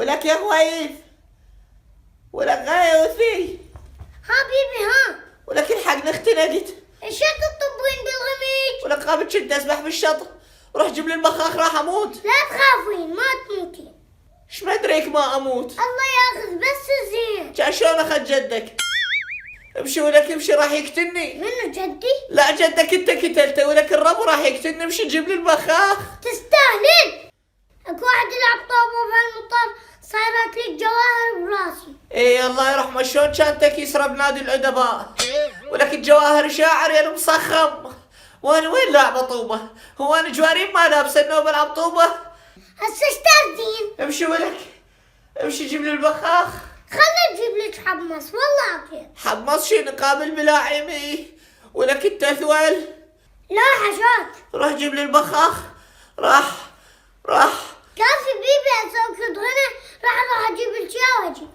ولك يا غويث، ولك غايوثي. ها بيبي ها. ولك الحق اختنقت. ايش تطبين بالغميج؟ ولك قامت شد اسبح بالشط. روح جيب لي البخاخ راح اموت. لا تخافين ما تموتين. ايش ما ادريك ما اموت. الله ياخذ بس زين. جا شلون اخذ جدك؟ امشي ولك امشي راح يقتلني. منو جدي؟ لا جدك انت قتلته، ولك الرب راح يقتلني. امشي جيب لي البخاخ. تستاهلين. اكو واحد يلعب طوبة بهالمطر صايرت لي الجواهر براسي. اي الله يرحمه، شلون كانتك يسرى بنادي الادباء. ولك الجواهر شاعر يا المصخم. وانا وين لاعبه طوبه؟ هو انا جوارين ما لابسه انه بلعب طوبه؟ هسه ايش تردين؟ امشي ولك امشي جيب لي البخاخ. خلنا نجيب لك حمص والله عافية. حمص شي نقابل بلاعيمي. ولك التثول. لا حشات. روح جيب لي البخاخ. راح كافي بيبي اسوي كد غنى راح اجيب الشيا واجي.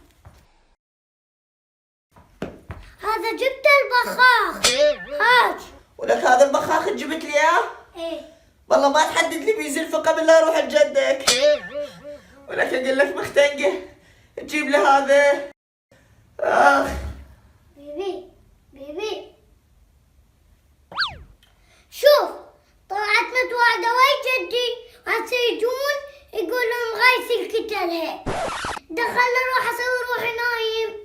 هذا جبت البخاخ. هاج. ولك هذا البخاخ جبت لي اياه؟ ايه. والله ما تحدد لي بيزلفه قبل لا اروح لجدك. ولك اقول لك مختنقه تجيب لي هذا. بيبي شوف طلعت متوعدة ويا جدي وهسه يجون يقولون غايث القتل هي. دخل اروح اسوي روحي نايم.